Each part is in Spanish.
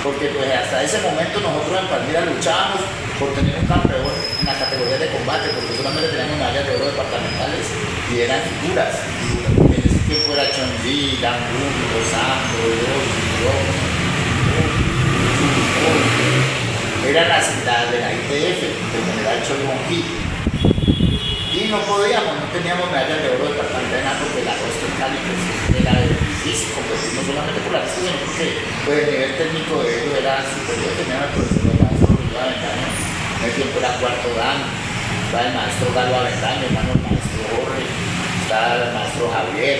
porque pues hasta ese momento nosotros en Palmira luchábamos por tener un campeón en la categoría de combate, porque solamente teníamos medallas de oro departamentales y eran figuras. En ese tiempo era Chonji, Dangun, Rosando, eran las de la ITF, del general Cholmonji. Y no podíamos, no teníamos medallas de oro departamental porque la costa en Cali pues, era difícil competir, no solamente por la distancia, sino porque pues, el nivel técnico de ellos era superior. Tenían el profesor maestro Luis Avendaño, en el tiempo era cuarto dan, estaba el maestro Galo Avendaño, hermano el maestro Jorge, estaba el maestro Javier,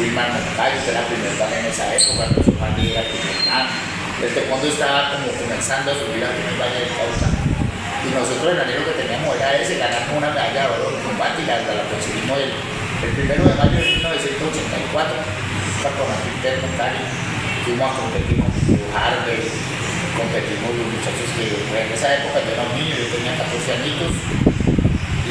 Wilman Moncayo, que era primer dan en esa época, el profesor Juan era el primer dan. El taekwondo estaba como comenzando a subir al primer Valle del Cauca. Y nosotros el anhelo que teníamos era ese, ganamos una medalla de oro en combate y la conseguimos el 1 de mayo de 1984, un campeonato interno en Cali. Fuimos a competir con Harvey, competimos los muchachos que pues, en esa época yo era un niño, yo tenía 14 añitos y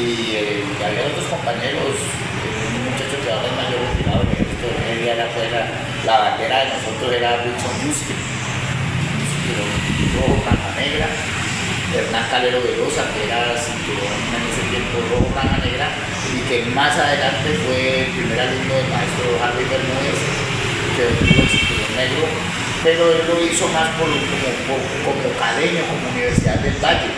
había otros compañeros, un muchacho que ahora es mayor retirado del ejército de media, era pues, la bandera de nosotros era Wilson Yuski, rojo, franja negra. Hernán Calero Velosa, que era cinturón en ese tiempo rojo, franja negra, y que más adelante fue el primer alumno del maestro Harvey Bermúdez, que obtuvo el cinturón negro, pero él lo hizo más como caleño, como Universidad del Valle,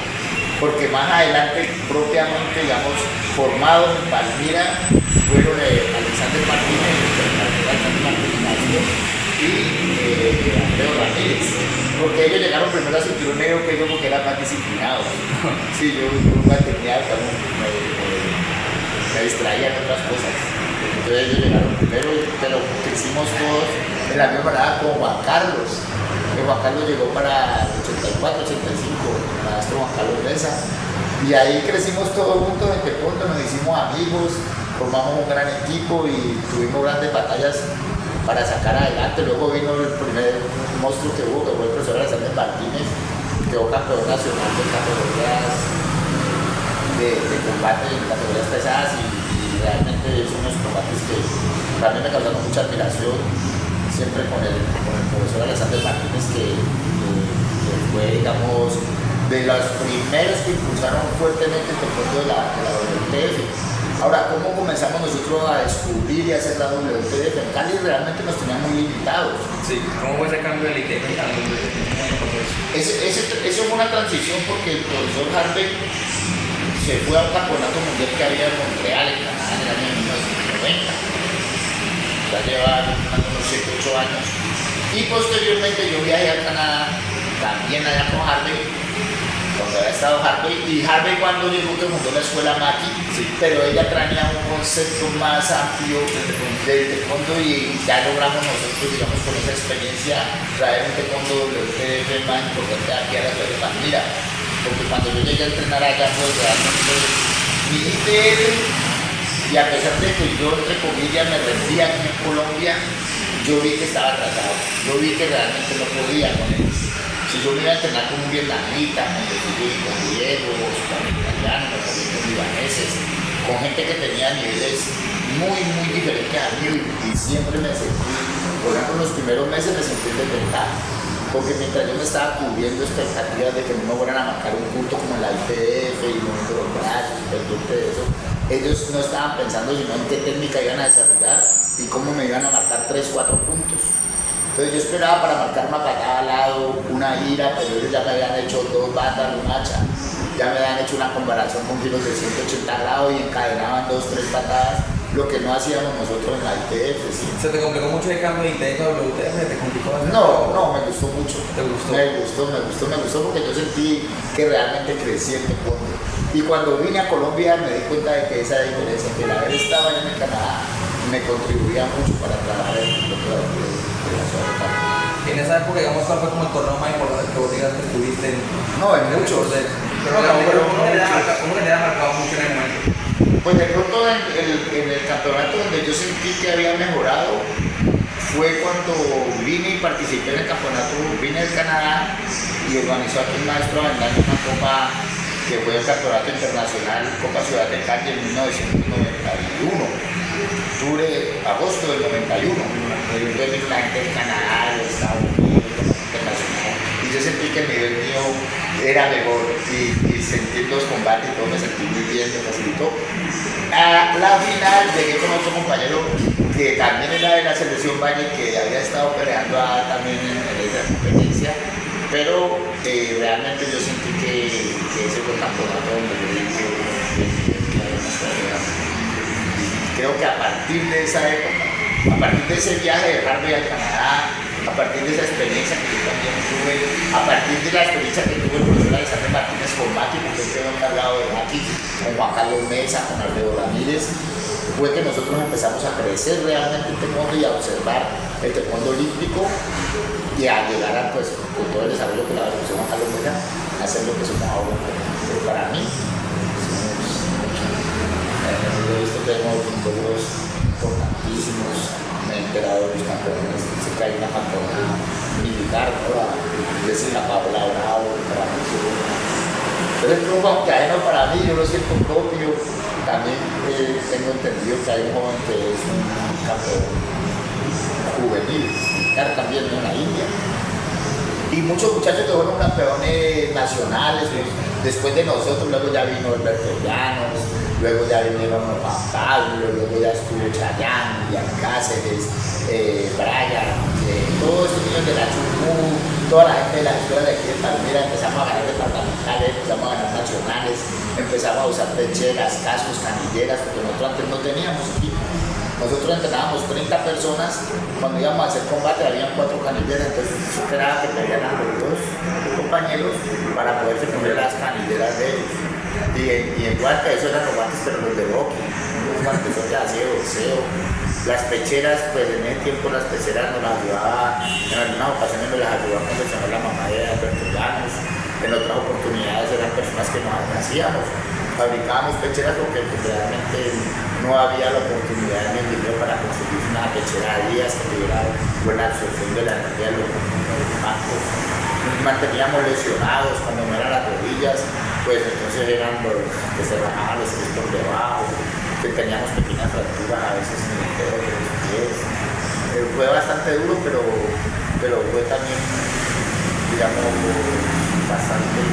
porque más adelante, propiamente, digamos, formado en Palmira, fueron Alexander Martínez, y Alfredo Ramírez, porque ellos llegaron primero a cinturón negro que yo porque eran más disciplinados. Sí, yo mantenía, me distraía en otras cosas. Entonces ellos llegaron primero, pero hicimos todos en la misma manera con Juan Carlos. Que Juan Carlos llegó para el 84, 85, el maestro Juan Carlos Mesa. Y ahí crecimos todos juntos en taekwondo, nos hicimos amigos, formamos un gran equipo y tuvimos grandes batallas para sacar adelante. Luego vino el primer monstruo que hubo, que fue el profesor Alexander Martínez, que quedó campeón nacional de categorías de combate, en categorías pesadas y realmente son unos combates que para mí me causaron mucha admiración, siempre con el profesor Alexander Martínez que fue, digamos, de los primeros que impulsaron fuertemente el taekwondo de la WTF. Ahora, ¿cómo comenzamos nosotros a descubrir y hacer la WTF? En Cali realmente nos tenían muy limitados. Sí, ¿cómo fue ese cambio del ITF a la WTF? Eso fue una transición porque el profesor Harvey se fue al campeonato mundial que había en Montreal, en Canadá, en el año 1990. Ya lleva unos 7, 8 años. Y posteriormente yo viajé a Canadá, también allá con Harvey, donde había estado Harvey, y Harvey cuando llegó que fundó la escuela Maki, sí, pero ella traía un concepto más amplio del taekwondo y ya logramos nosotros, digamos, con esa experiencia, traer un taekwondo WTF más importante aquí a la ciudad de Palmira, porque cuando yo llegué a entrenar allá, pues realmente mi ITF, y a pesar de que yo, entre comillas, me rendía aquí en Colombia, yo vi que estaba tratado, yo vi que realmente no podía con él. Si yo me iba a entrenar con un vietnamita, con griegos, con italianos, con libaneses, con gente que tenía niveles muy diferentes a mí y siempre me sentí, por ejemplo, en los primeros meses me sentí desventaja, porque mientras yo me estaba cubriendo expectativas de que no me fueran a marcar un punto como en la ITF y moviendo los brazos y pendiente de eso, ellos no estaban pensando sino en qué técnica iban a desarrollar y cómo me iban a marcar 3, 4 puntos. Entonces yo esperaba para marcar una patada al lado, una gira, pero ellos ya me habían hecho 2 bandas, un hacha, ya me habían hecho una comparación con giros de 180 grados y encadenaban 2, 3 patadas, lo que no hacíamos nosotros en la ITF. ¿Sí? ¿Se te complicó mucho el cambio de ITF a WTF? ¿Te complicó? No, me gustó mucho. ¿Te gustó? Me gustó porque yo sentí que realmente crecí en taekwondo. Y cuando vine a Colombia me di cuenta de que esa diferencia, que el haber estado en el Canadá, me contribuía mucho para trabajar en el de la ciudad de Cali. En esa época, digamos, ¿cuál fue como el torneo más importante que vos digas que estuviste en? No, en muchos. Pero ¿cómo que te ha marcado mucho en el momento? Pues de pronto en el campeonato donde yo sentí que había mejorado fue cuando vine y participé en el campeonato, vine del Canadá y organizó aquí el maestro Avendaño una copa que fue el campeonato internacional Copa Ciudad de Cali en 1991, agosto del 91. Entonces vino la gente del Canadá, de Estados Unidos, internacional. que el nivel mío era mejor y sentir los combates y todo me sentí muy bien, me facilitó. A la final llegué con otro compañero que también era de la selección Valle, que había estado peleando también en esa competencia, pero realmente yo sentí que ese fue el campeonato donde yo dije que había una estrella. Creo que a partir de esa época, a partir de ese viaje de Harvey al Canadá, a partir de esa experiencia que yo también tuve, a partir de la experiencia que tuve el profesor Alexander Martínez con Maki, porque él quedó encargado de Maki, con Juan Carlos Mesa, con Alfredo Ramírez, fue que nosotros empezamos a crecer realmente en taekwondo y a observar el taekwondo olímpico y a llegar a, pues, con todo el desarrollo que la profesor Juan Carlos Mesa, a hacer lo que somos ahora. Pero para mí, tenemos logros importantísimos. Me he enterado de los campeones, sé que hay una campeona militar, ahora, Jessica Paola Bravo, para mí. Pero es un aunque hay no para mí, yo lo siento propio. También tengo entendido que hay un joven que es un campeón juvenil, militar también en la India. Y muchos muchachos que fueron campeones nacionales, pues, después de nosotros, luego ya vino Alberto Llanos, luego ya vinieron Juan Pablo, luego ya estuvo Chayán, Ian Cáceres, Brian, todos estos niños de la Chumú, toda la gente de la escuela de aquí de Palmira, empezamos a ganar departamentales, empezamos a ganar nacionales, empezamos a usar pecheras, cascos, canilleras, porque nosotros antes no teníamos equipo. Nosotros entrenábamos 30 personas, cuando íbamos a hacer combate habían 4 canilleras, entonces eso era que pedían a los dos compañeros para poderse poner las canilleras de ellos. Y igual que eso eran los guantes, pero los de hockey, los guantes de aseo, boxeo. Las pecheras, pues en ese tiempo las pecheras nos las ayudaba, en algunas ocasiones nos las ayudaba a confeccionar la mamá de Alberto Llanos, en otras oportunidades eran personas que nos hacíamos. Fabricábamos pecheras porque realmente no había la oportunidad en el video para conseguir una pechera de días que tuviera buena absorción de la energía de los bancos. Nos manteníamos lesionados cuando no eran las rodillas, pues entonces eran los que se bajaban los pies por debajo, que teníamos pequeñas fracturas a veces en el dedo de los pies. Fue bastante duro, pero fue también, digamos, bastante.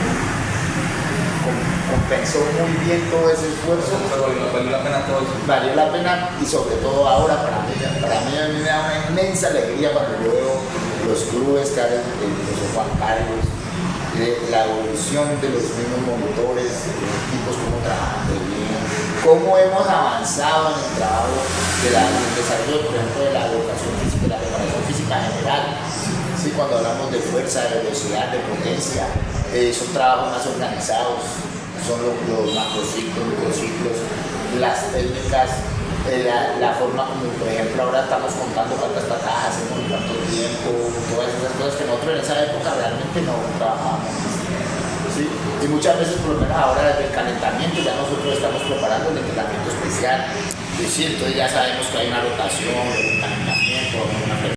Compensó muy bien todo ese esfuerzo. Pero valió la pena todo eso. Valió la pena y sobre todo ahora para mí a mí me da una inmensa alegría cuando yo veo los clubes que hacen el profesor Juan Carlos, la evolución de los mismos monitores, los equipos, cómo trabajan de bien, cómo hemos avanzado en el trabajo del desarrollo, por ejemplo, de la educación física y la preparación física en general. Sí, cuando hablamos de fuerza, de velocidad, de potencia, son trabajos más organizados, son los macrociclos, microciclos, las técnicas, la forma como, por ejemplo, ahora estamos contando cuántas patadas hacemos en cuánto tiempo, todas esas cosas que nosotros en esa época realmente no trabajábamos. ¿Sí? Y muchas veces, por lo menos ahora desde el calentamiento, ya nosotros estamos preparando el entrenamiento especial. Y sí, entonces ya sabemos que hay una rotación, un calentamiento, una